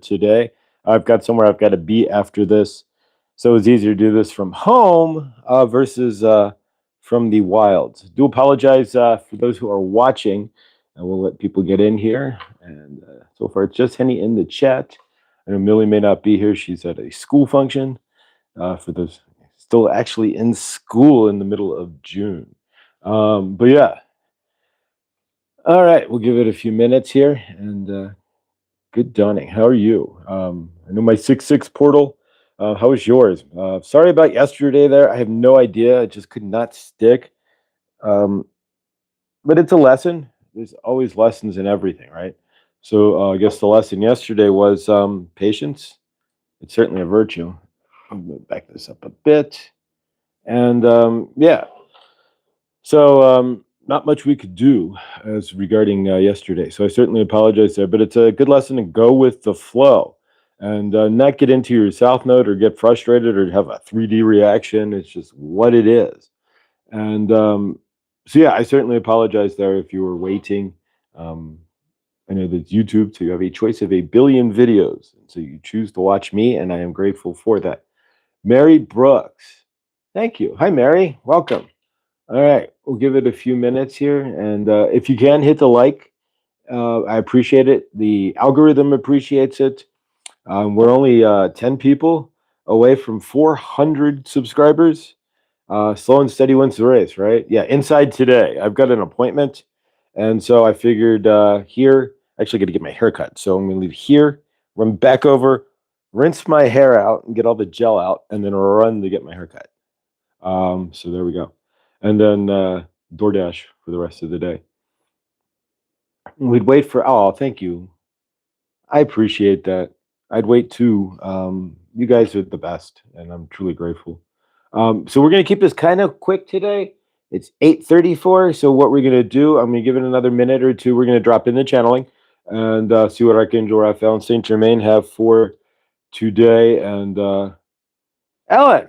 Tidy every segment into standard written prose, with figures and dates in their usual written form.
today. I've got somewhere I've got to be after this, so it's easier to do this from home versus from the wilds. Do apologize for those who are watching, and we'll let people get in here. And so far, it's just Henny in the chat. I know Millie may not be here; she's at a school function. For those still actually in school in the middle of June. But yeah, all right, we'll give it a few minutes here. And good dawning. How are you? I know my 6-6 portal. How was yours? Sorry about yesterday there. I have no idea. It just could not stick. Um, but it's a lesson. There's always lessons in everything, right? So I guess the lesson yesterday was patience. It's certainly a virtue. I'm going to back this up a bit. And yeah, so not much we could do as regarding yesterday. So I certainly apologize there, but it's a good lesson to go with the flow and not get into your south node or get frustrated or have a 3D reaction. It's just what it is. And so yeah, I certainly apologize there if you were waiting. I know that YouTube, so you have a choice of 1 billion videos. And so you choose to watch me, and I am grateful for that. Mary Brooks. Thank you. Hi, Mary. Welcome. All right. We'll give it a few minutes here. And if you can, hit the like. I appreciate it. The algorithm appreciates it. We're only 10 people away from 400 subscribers. Slow and steady wins the race, right? Yeah, inside today. I've got an appointment. And so I figured here, actually got to get my hair cut. So I'm going to leave here, run back over, rinse my hair out and get all the gel out, and then run to get my hair cut. So there we go. And then DoorDash for the rest of the day. We'd wait for, oh, thank you. I appreciate that. I'd wait too. You guys are the best, and I'm truly grateful. So we're going to keep this kind of quick today. It's 8:34. So what we're going to do, I'm going to give it another minute or two. We're going to drop in the channeling and see what Archangel Raphael and Saint Germain have for today. And Ellen,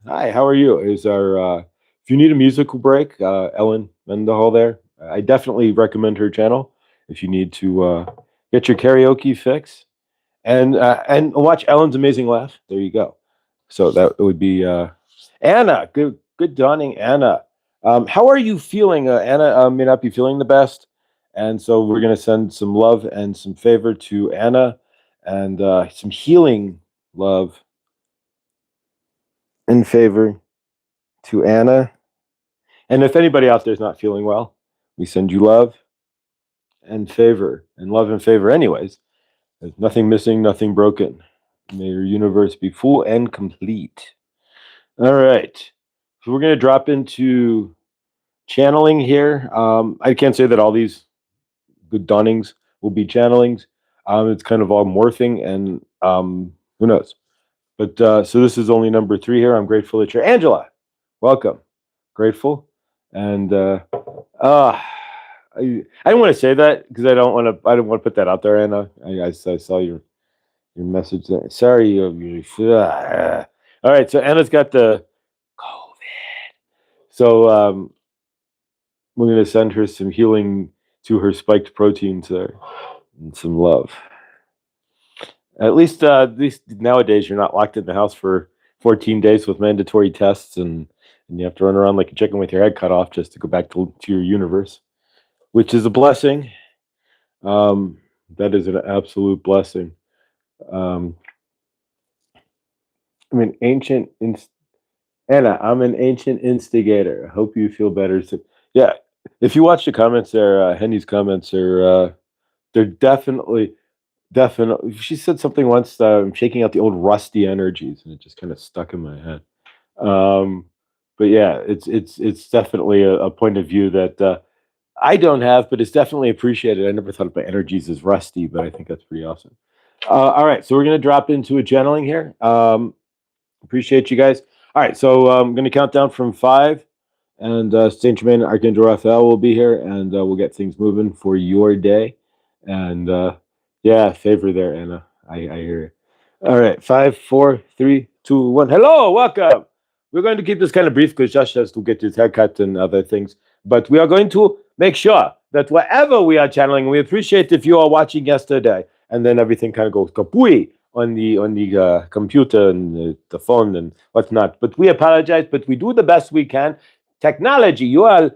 hi, how are you? Is our if you need a musical break, Ellen Mendenhall there. I definitely recommend her channel if you need to get your karaoke fix and watch Ellen's amazing laugh. There you go. So that would be Anna. Good dawning, Anna. How are you feeling? Anna may not be feeling the best, and so we're going to send some love and some favor to Anna, and some healing love and favor to Anna. And if anybody out there is not feeling well, we send you love and favor, and love and favor anyways. There's nothing missing, nothing broken. May your universe be full and complete. All right. So we're going to drop into channeling here. I can't say that all these good dawnings will be channelings. It's kind of all morphing, and who knows. But so this is only number 3 here. I'm grateful that you're Angela. Welcome. Grateful. And I didn't want to say that because I don't want to put that out there, Anna. I saw your message there. Sorry. All right. So Anna's got the COVID. So we're going to send her some healing to her spiked proteins there and some love. At least nowadays, you're not locked in the house for 14 days with mandatory tests, and you have to run around like a chicken with your head cut off just to go back to your universe, which is a blessing. That is an absolute blessing. I'm an ancient Anna. I'm an ancient instigator. I hope you feel better. So, yeah, if you watch the comments there, Henny's comments are they're definitely. She said something once. I'm shaking out the old rusty energies, and it just kind of stuck in my head. But yeah, it's definitely a point of view that I don't have, but it's definitely appreciated. I never thought of my energies as rusty, but I think that's pretty awesome. All right, so we're going to drop into a channeling here. Appreciate you guys. All right, so I'm going to count down from 5, and Saint Germain and Archangel Raphael will be here, and we'll get things moving for your day. And yeah, favor there, Anna. I hear it. All right, 5, 4, 3, 2, 1. Hello, welcome. We're going to keep this kind of brief because Josh has to get his haircut and other things. But we are going to make sure that wherever we are channeling, we appreciate if you are watching yesterday. and then everything kind of goes kapui on the computer and the phone and whatnot. But we apologize, but we do the best we can. Technology, you are.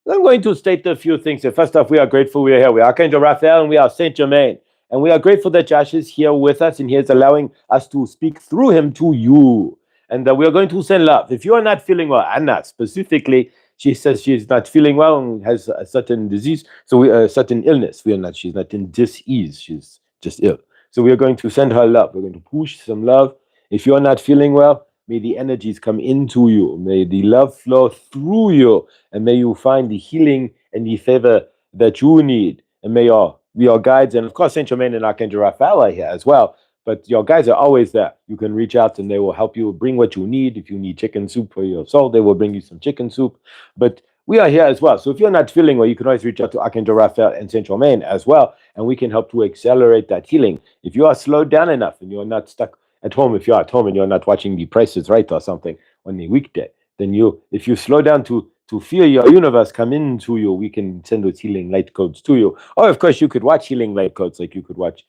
I'm going to state a few things. First off, we are grateful we are here. We are Archangel Raphael and we are Saint Germain. And we are grateful that Josh is here with us and he is allowing us to speak through him to you. And we are going to send love. If you are not feeling well, Anna specifically, she says she is not feeling well and has a certain disease, so a certain illness. She's not in dis-ease. She's just ill. So we are going to send her love. We're going to push some love. If you're not feeling well, may the energies come into you. May the love flow through you. And may you find the healing and the favor that you need. And may your guides, and of course, Saint Germain and Archangel Raphael are here as well. But your guides are always there. You can reach out and they will help you bring what you need. If you need chicken soup for your soul, they will bring you some chicken soup. But we are here as well. So if you're not feeling well, you can always reach out to Archangel Raphael and Saint Germain as well. And we can help to accelerate that healing. If you are slowed down enough and you're not stuck at home, if you're at home and you're not watching The Price is Right or something on the weekday, then if you slow down to feel your universe come into you, we can send those healing light codes to you. Or of course, you could watch healing light codes, like you could watch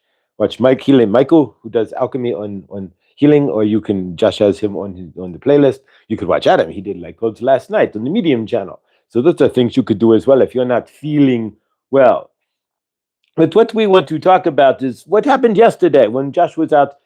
Michael, who does alchemy on healing, or you can Josh has him on the playlist. You could watch Adam. He did light codes last night on the Medium channel. So those are things you could do as well if you're not feeling well. But what we want to talk about is what happened yesterday when Josh was out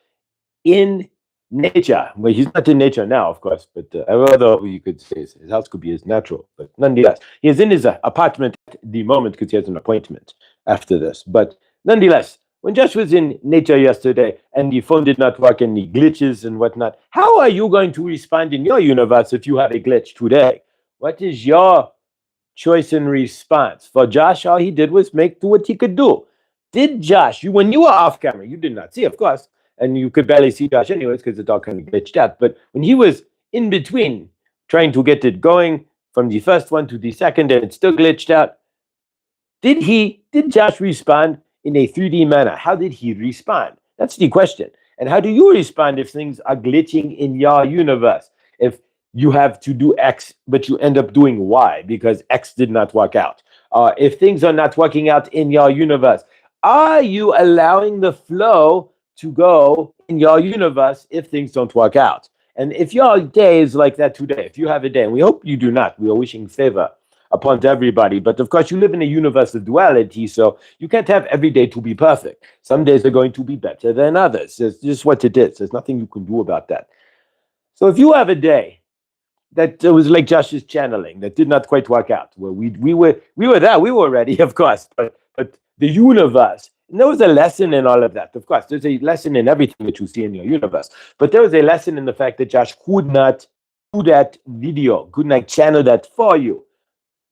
in nature. Well, he's not in nature now, of course, but although you could say his house could be his natural, but nonetheless, he is in his apartment at the moment because he has an appointment after this. But nonetheless, when Josh was in nature yesterday and the phone did not work and the glitches and whatnot, how are you going to respond in your universe if you have a glitch today? What is your choice and response? For Josh, all he did was do what he could do. Did Josh, when you were off camera, you did not see, of course, and you could barely see Josh anyways because it's all kind of glitched out. But when he was in between trying to get it going from the first one to the second and it still glitched out, did Josh respond in a 3D manner? How did he respond? That's the question. And how do you respond if things are glitching in your universe? If you have to do X, but you end up doing Y because X did not work out. If things are not working out in your universe, are you allowing the flow to go in your universe if things don't work out? And if your day is like that today, if you have a day, and we hope you do not, we are wishing favor upon everybody. But of course, you live in a universe of duality, so you can't have every day to be perfect. Some days are going to be better than others. It's just what it is. There's nothing you can do about that. So if you have a day that was like Josh's channeling that did not quite work out, where we were there, we were ready, of course, but the universe, and there was a lesson in all of that. Of course, there's a lesson in everything that you see in your universe, but there was a lesson in the fact that Josh could not do that video, could not channel that for you.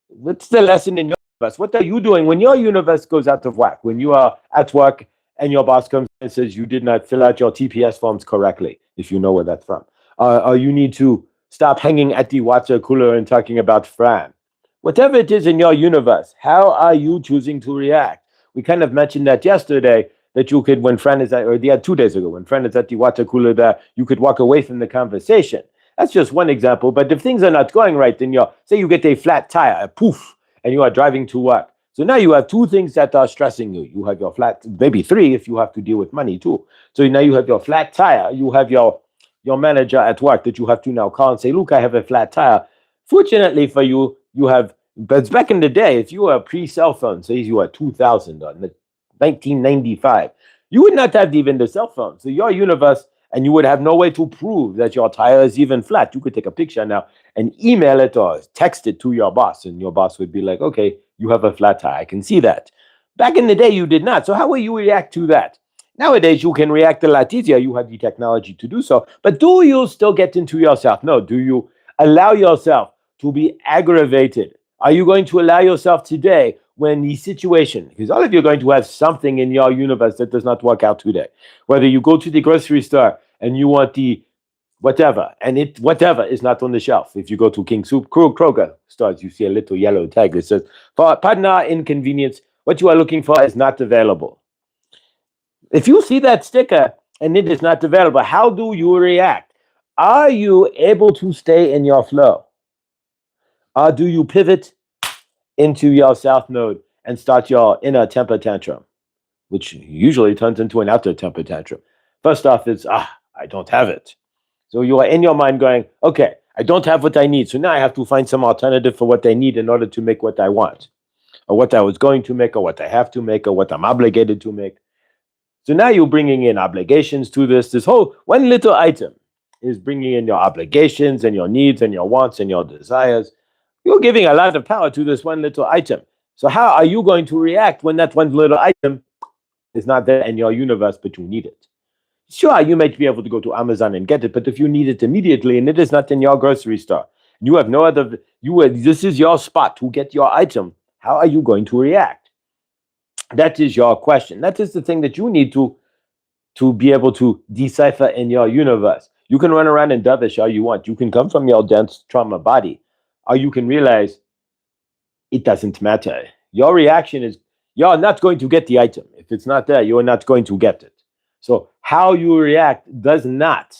What's the lesson in your universe? What are you doing when your universe goes out of whack? When you are at work and your boss comes and says you did not fill out your TPS forms correctly, if you know where that's from, or you need to stop hanging at the water cooler and talking about Fran. Whatever it is in your universe, how are you choosing to react? We kind of mentioned that yesterday, that you could, when Fran is at, or 2 days ago, when Fran is at the water cooler there, you could walk away from the conversation. That's just one example. But if things are not going right, then say you get a flat tire, a poof, and you are driving to work. So now you have two things that are stressing you. You have your flat, maybe three if you have to deal with money too. So now you have your flat tire, you have your manager at work that you have to now call and say, look, I have a flat tire. Fortunately for you, you have, but back in the day, if you were pre-cell phone, say you were 2000 or 1995, you would not have even the cell phone. So your universe, and you would have no way to prove that your tire is even flat. You could take a picture now and email it or text it to your boss, and your boss would be like, okay, you have a flat tire. I can see that. Back in the day, you did not. So how will you react to that? Nowadays, you can react a lot easier. You have the technology to do so. But do you still get into yourself? No. Do you allow yourself to be aggravated? Are you going to allow yourself today when the situation, because all of you are going to have something in your universe that does not work out today. Whether you go to the grocery store and you want the whatever, and whatever is not on the shelf. If you go to King Soup, Kroger stores, you see a little yellow tag that says, for partner inconvenience, what you are looking for is not available. If you see that sticker and it is not available, how do you react? Are you able to stay in your flow? Or do you pivot into your south node and start your inner temper tantrum? which usually turns into an outer temper tantrum. First off, it's, I don't have it. So you are in your mind going, okay, I don't have what I need. So now I have to find some alternative for what I need in order to make what I want, or what I was going to make, or what I have to make, or what I'm obligated to make. So now you're bringing in obligations to this. This whole one little item is bringing in your obligations and your needs and your wants and your desires. You're giving a lot of power to this one little item. So how are you going to react when that one little item is not there in your universe, but you need it? Sure, you might be able to go to Amazon and get it, but if you need it immediately and it is not in your grocery store, you have no other, this is your spot to get your item, how are you going to react? That is your question. That is the thing that you need to be able to decipher in your universe. You can run around and dovish all you want. You can come from your dense trauma body, or you can realize it doesn't matter. Your reaction is you're not going to get the item. If it's not there, you're not going to get it. So how you react does not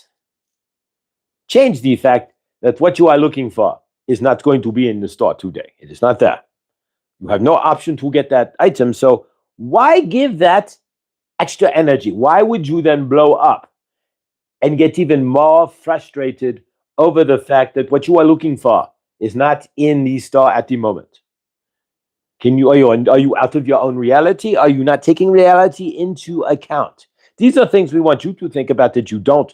change the fact that what you are looking for is not going to be in the store today. It is not there. You have no option to get that item. So why give that extra energy? Why would you then blow up and get even more frustrated over the fact that what you are looking for is not in the store at the moment? Are you out of your own reality? Are you not taking reality into account? These are things we want you to think about that you don't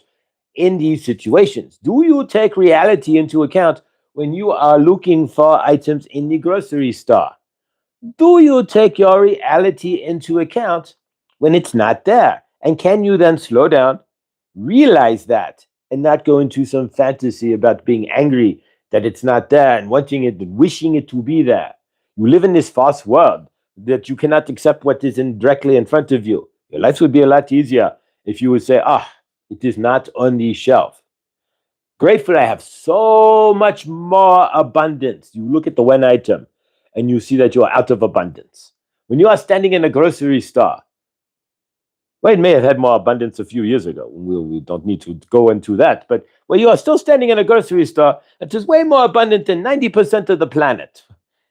in these situations. Do you take reality into account when you are looking for items in the grocery store? Do you take your reality into account when it's not there? And can you then slow down, realize that, and not go into some fantasy about being angry that it's not there and wanting it and wishing it to be there? You live in this false world that you cannot accept what is directly in front of you. Your life would be a lot easier if you would say, it is not on the shelf. Grateful I have so much more abundance. You look at the one item and you see that you are out of abundance. When you are standing in a grocery store, Wade may have had more abundance a few years ago. We don't need to go into that. But when you are still standing in a grocery store, it is way more abundant than 90% of the planet.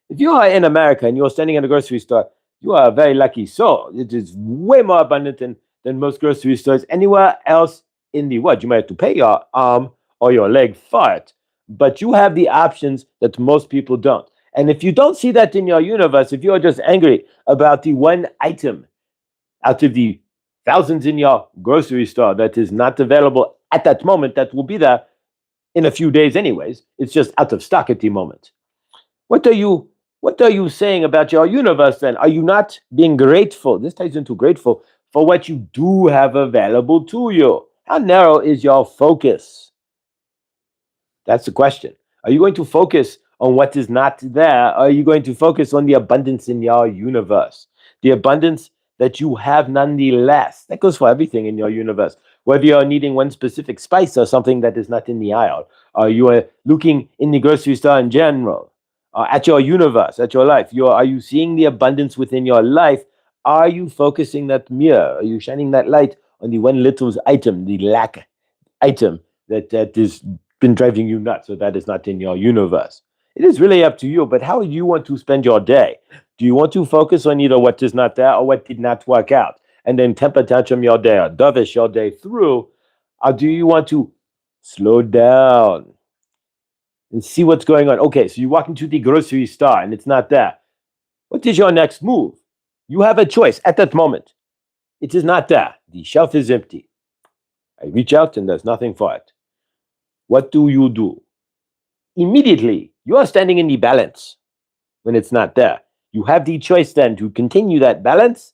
If you are in America and you're standing in a grocery store, you are very lucky. So it is way more abundant than most grocery stores anywhere else in the world. You might have to pay your arm or your leg for it, but you have the options that most people don't. And if you don't see that in your universe, if you are just angry about the one item out of the thousands in your grocery store that is not available at that moment, that will be there in a few days anyways, it's just out of stock at the moment. What are you saying about your universe then? Are you not being grateful? This ties into grateful for what you do have available to you. How narrow is your focus? That's the question. Are you going to focus on what is not there? Or are you going to focus on the abundance in your universe? The abundance that you have nonetheless. That goes for everything in your universe. Whether you're needing one specific spice or something that is not in the aisle, or you are looking in the grocery store in general, at your universe, at your life. Are you seeing the abundance within your life? Are you focusing that mirror? Are you shining that light on the one little item, the lack item that has been driving you nuts, so that is not in your universe? It is really up to you, but how do you want to spend your day? Do you want to focus on either what is not there or what did not work out, and then temper tantrum your day or dovish your day through? Or do you want to slow down and see what's going on? Okay, so you walk into the grocery store and it's not there. What is your next move? You have a choice at that moment. It is not there. The shelf is empty. I reach out and there's nothing for it. What do? Immediately, you are standing in the balance when it's not there. You have the choice then to continue that balance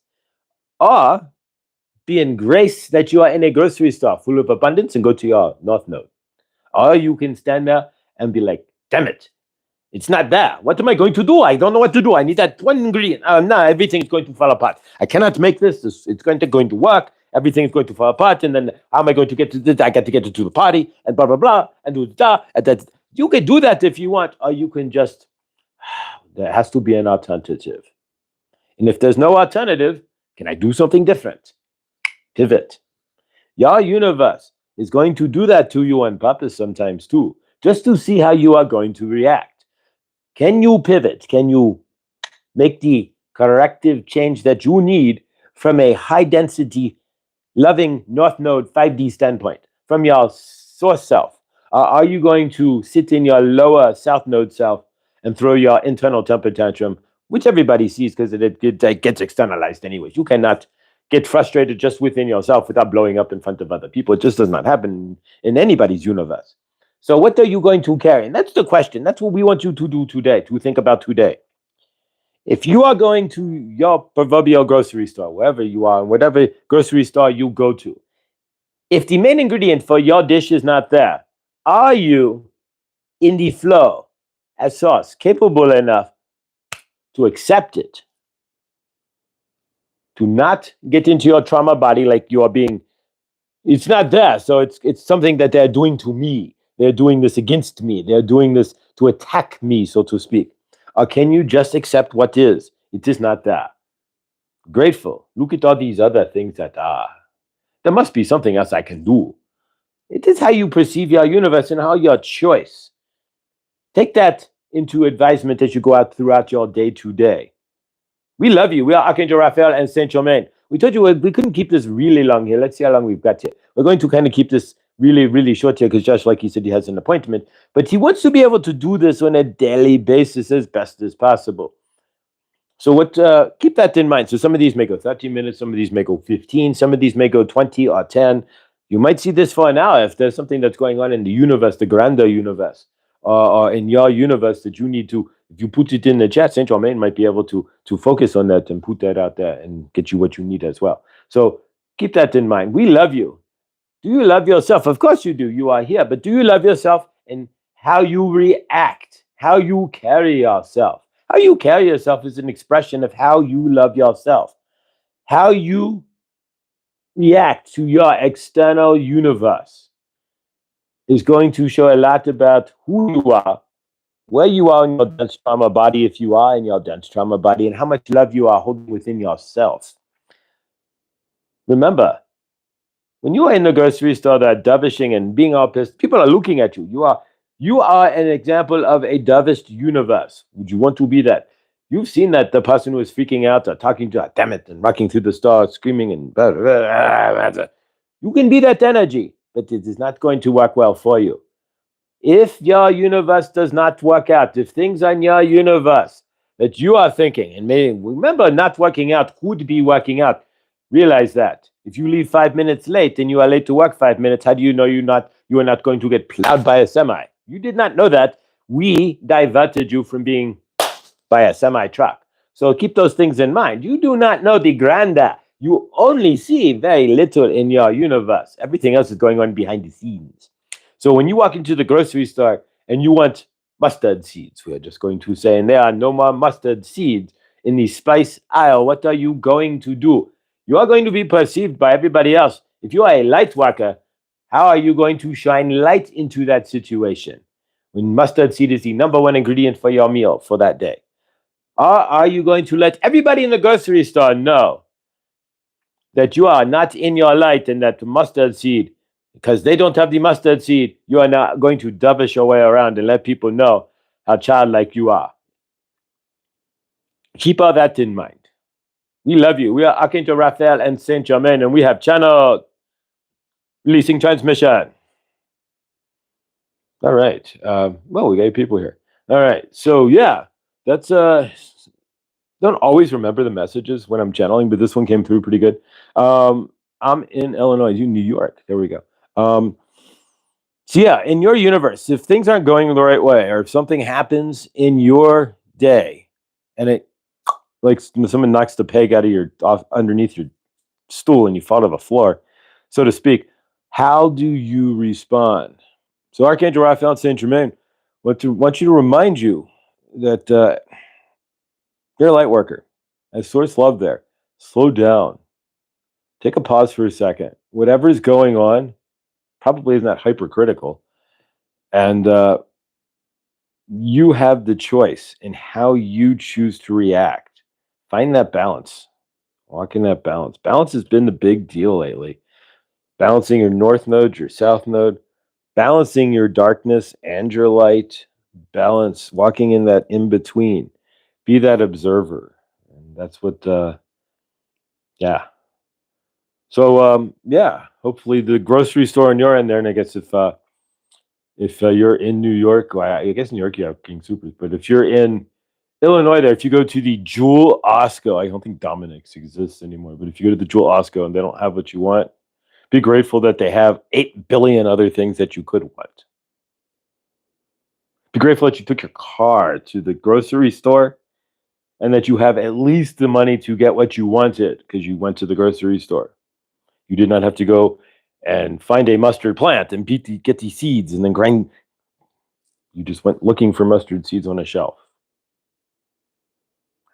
or be in grace that you are in a grocery store full of abundance and go to your north node. Or you can stand there and be like, damn it, it's not there. What am I going to do? I don't know what to do. I need that one ingredient. No, everything is going to fall apart. I cannot make this. It's going to work. Everything is going to fall apart. And then how am I going to get to this? I got to get to the party and blah, blah, blah. And do that. And that. You can do that if you want, or you can just, there has to be an alternative. And if there's no alternative, can I do something different? Pivot. Your universe is going to do that to you on purpose sometimes too, just to see how you are going to react. Can you pivot? Can you make the corrective change that you need from a high density, loving North Node 5D standpoint, from your source self? Are you going to sit in your lower South Node self and throw your internal temper tantrum, which everybody sees because it gets externalized anyways? You cannot get frustrated just within yourself without blowing up in front of other people. It just does not happen in anybody's universe. So what are you going to carry? And that's the question. That's what we want you to do today, to think about today. If you are going to your proverbial grocery store, wherever you are, whatever grocery store you go to, if the main ingredient for your dish is not there, are you in the flow as sauce, capable enough to accept it, to not get into your trauma body like you are being, it's not there, so it's something that they're doing to me. They're doing this against me. They're doing this to attack me, so to speak. Or can you just accept what is? It is not there. Grateful. Look at all these other things that are. There must be something else I can do. It is how you perceive your universe and how your choice. Take that into advisement as you go out throughout your day to day. We love you. We are Archangel Raphael and Saint Germain. We told you we couldn't keep this really long here. Let's see how long we've got here. We're going to kind of keep this really, really short here because Josh, like he said, he has an appointment. But he wants to be able to do this on a daily basis as best as possible. So keep that in mind. So some of these may go 30 minutes, some of these may go 15, some of these may go 20 or 10. You might see this for an hour if there's something that's going on in the universe, the grander universe, or in your universe that you need to, if you put it in the chat, Saint Germain might be able to focus on that and put that out there and get you what you need as well. So keep that in mind. We love you. Do you love yourself? Of course you do. You are here. But do you love yourself and how you react, how you carry yourself? How you carry yourself is an expression of how you love yourself. How you react to your external universe is going to show a lot about who you are, where you are in your dense trauma body, if you are in your dense trauma body, and how much love you are holding within yourself. Remember, when you are in the grocery store, that dovishing and being all pissed, people are looking at you. You are an example of a dovished universe. Would you want to be that? You've seen that the person who is freaking out or talking to, damn it, and rocking through the store, screaming and blah, blah, blah, blah. You can be that energy, but it is not going to work well for you. If your universe does not work out, if things are in your universe that you are thinking, and maybe remember, not working out could be working out. Realize that. If you leave 5 minutes late and you are late to work 5 minutes, how do you know you are not going to get plowed by a semi? You did not know that. We diverted you from being by a semi truck. So keep those things in mind. You do not know the grander. You only see very little in your universe. Everything else is going on behind the scenes. So when you walk into the grocery store and you want mustard seeds, we are just going to say, and there are no more mustard seeds in the spice aisle, what are you going to do? You are going to be perceived by everybody else. If you are a light worker, how are you going to shine light into that situation when mustard seed is the number one ingredient for your meal for that day? Or are you going to let everybody in the grocery store know that you are not in your light and that mustard seed, because they don't have the mustard seed, you are not going to dovish your way around and let people know how childlike you are? Keep all that in mind. We love you. We are Archangel Raphael and Saint Germain, and we have channel releasing transmission. All right. Well, we got people here. All right. So yeah, that's don't always remember the messages when I'm channeling, but this one came through pretty good. I'm in Illinois, you New York. There we go. So yeah, in your universe, if things aren't going the right way, or if something happens in your day, and it like someone knocks the peg out of off underneath your stool and you fall to the floor, so to speak, how do you respond? So Archangel Raphael and Saint Germain want you to remind you that you're a light worker. As source love there. Slow down. Take a pause for a second. Whatever is going on probably isn't that hypercritical. And you have the choice in how you choose to react. Find that balance. Walk in that balance. Balance has been the big deal lately. Balancing your north node, your south node, balancing your darkness and your light, balance, walking in that in between. Be that observer. And that's what, yeah, So yeah, hopefully the grocery store on your end there, and I guess if you're in New York, well, I guess New York you have King Supers, but if you're in Illinois, there, if you go to the Jewel Osco, I don't think Dominick's exists anymore, but if you go to the Jewel Osco and they don't have what you want, be grateful that they have 8 billion other things that you could want. Be grateful that you took your car to the grocery store and that you have at least the money to get what you wanted because you went to the grocery store. You did not have to go and find a mustard plant and get the seeds and then grind. You just went looking for mustard seeds on a shelf.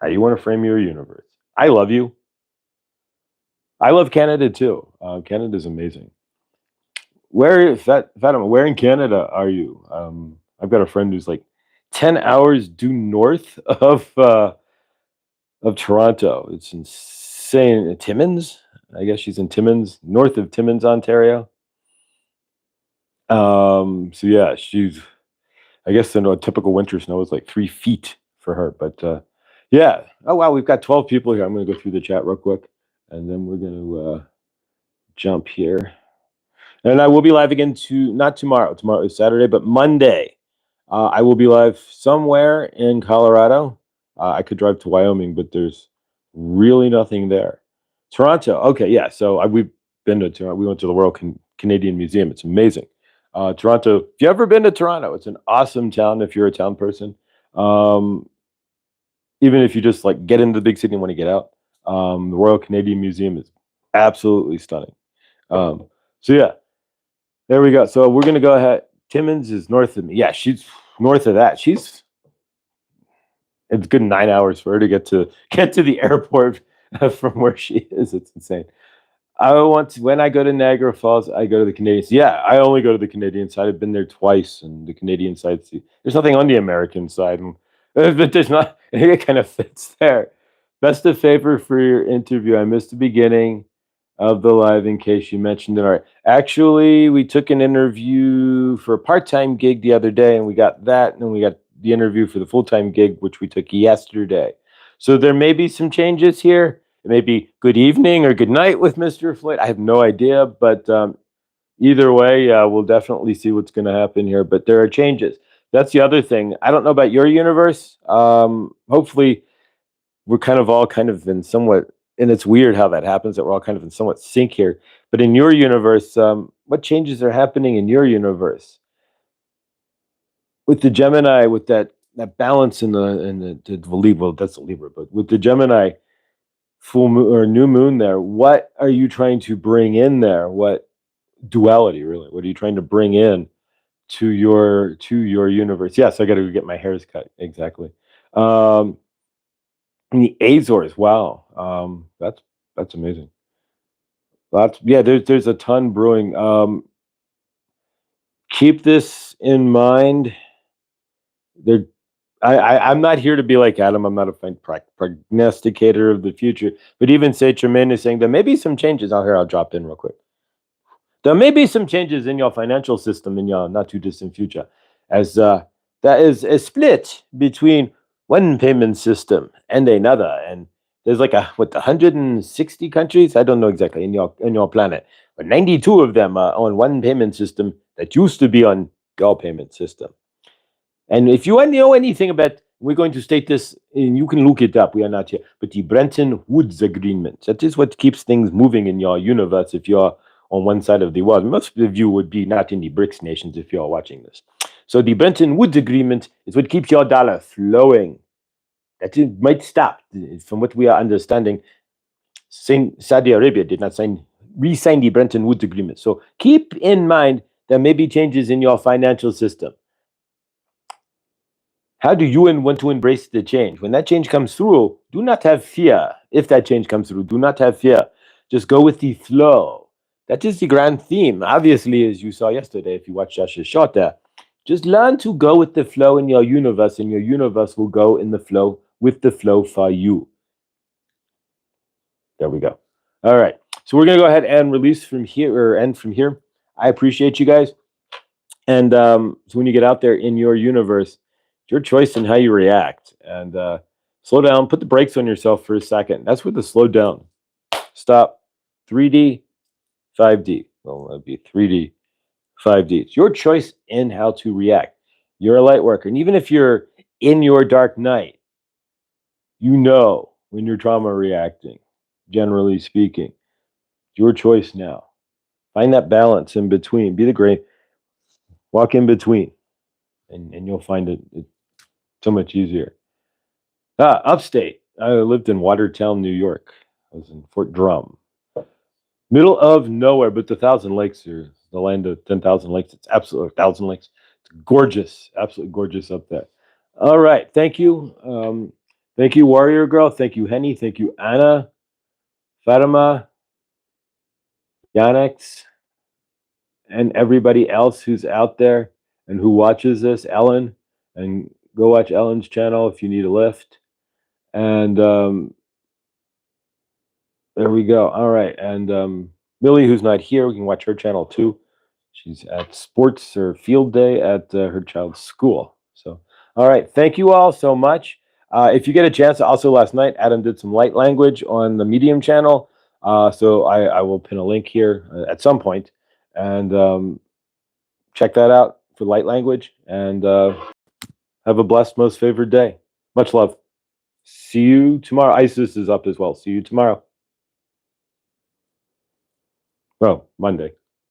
How do you want to frame your universe? I love you. I love Canada too. Canada's amazing. Fatima, where in Canada are you? I've got a friend who's like 10 hours due north of Toronto. It's insane. Timmins, I guess she's in Timmins, north of Timmins, Ontario. So yeah, she's. I guess a typical winter snow is like 3 feet for her. But yeah. Oh wow, we've got 12 people here. I'm going to go through the chat real quick, and then we're going to jump here. And I will be live again not tomorrow. Tomorrow is Saturday, but Monday. I will be live somewhere in Colorado. I could drive to Wyoming, but there's really nothing there. Toronto. Okay, yeah. So we've been to Toronto. We went to the Royal Canadian Museum. It's amazing. Toronto. If you ever been to Toronto, it's an awesome town. If you're a town person, even if you just like get into the big city and want to get out, the Royal Canadian Museum is absolutely stunning. So yeah. There we go. So we're gonna go ahead. Timmins is north of me. Yeah, she's north of that. It's good 9 hours for her to get to the airport from where she is. It's insane. When I go to Niagara Falls, I go to the Canadian. Yeah, I only go to the Canadian side. I've been there twice, and the Canadian side. There's nothing on the American side, but there's not. It kind of fits there. Best of favor for your interview. I missed the beginning of the live in case you mentioned it. All right. Actually, we took an interview for a part-time gig the other day, and we got that, and then we got the interview for the full-time gig, which we took yesterday. So there may be some changes here. It may be good evening or good night with Mr. Floyd. I have no idea, but either way, we'll definitely see what's going to happen here. But there are changes. That's the other thing. I don't know about your universe. Hopefully, we're all in somewhat, and it's weird how that happens, that we're all kind of in somewhat sync here. But in your universe, what changes are happening in your universe with the Gemini, with that balance in the Libra? Well, that's the Libra, but with the Gemini full moon or new moon there, what are you trying to bring in there? What duality, really? What are you trying to bring in to your universe? Yes, I got to get my hairs cut. Exactly. The Azores, wow, that's amazing. There's a ton brewing. Keep this in mind. I'm not here to be like Adam. I'm not a prognosticator of the future. But even Saint Germain is saying there may be some changes out here. I'll drop in real quick. There may be some changes in your financial system in your not too distant future, as that is a split between one payment system and another. And there's like 160 countries. I don't know exactly in your planet, but 92 of them are on one payment system that used to be on your payment system. And if you want to know anything about, we're going to state this, and you can look it up. We are not here, but the Bretton Woods Agreement. That is what keeps things moving in your universe. If you're on one side of the world, most of you would be not in the BRICS nations if you're watching this. So the Bretton Woods Agreement is what keeps your dollar flowing. That it might stop, from what we are understanding. Saudi Arabia did not re-sign the Bretton Woods Agreement. So keep in mind there may be changes in your financial system. How do you want to embrace the change? When that change comes through, do not have fear. If that change comes through, do not have fear. Just go with the flow. That is the grand theme. Obviously, as you saw yesterday, if you watched Josh's shot there, just learn to go with the flow in your universe, and your universe will go in the flow with the flow for you. There we go. All right. So we're going to go ahead and release from here, or end from here. I appreciate you guys. And so when you get out there in your universe, it's your choice in how you react. And slow down, put the brakes on yourself for a second. That's what the slow down. Stop. 3D, 5D. Well, that'd be 3D, 5D. It's your choice in how to react. You're a light worker. And even if you're in your dark night, you know when you're trauma reacting, generally speaking. It's your choice now. Find that balance in between. Be the gray. Walk in between, and you'll find it so much easier. Upstate. I lived in Watertown, New York. I was in Fort Drum. Middle of nowhere, but the Thousand Lakes are the land of 10,000 lakes. It's absolutely 1,000 lakes. It's gorgeous, absolutely gorgeous up there. All right. Thank you. Thank you, Warrior Girl. Thank you, Henny. Thank you, Anna, Fatima, Yanix, and everybody else who's out there and who watches this. Ellen, and go watch Ellen's channel if you need a lift. And there we go. All right. And Millie, who's not here, we can watch her channel too. She's at sports or field day at her child's school. So, all right. Thank you all so much. If you get a chance, also last night, Adam did some light language on the Medium channel. So I will pin a link here at some point, and check that out for light language. And have a blessed, most favored day. Much love. See you tomorrow. ISIS is up as well. See you tomorrow. Oh, Monday.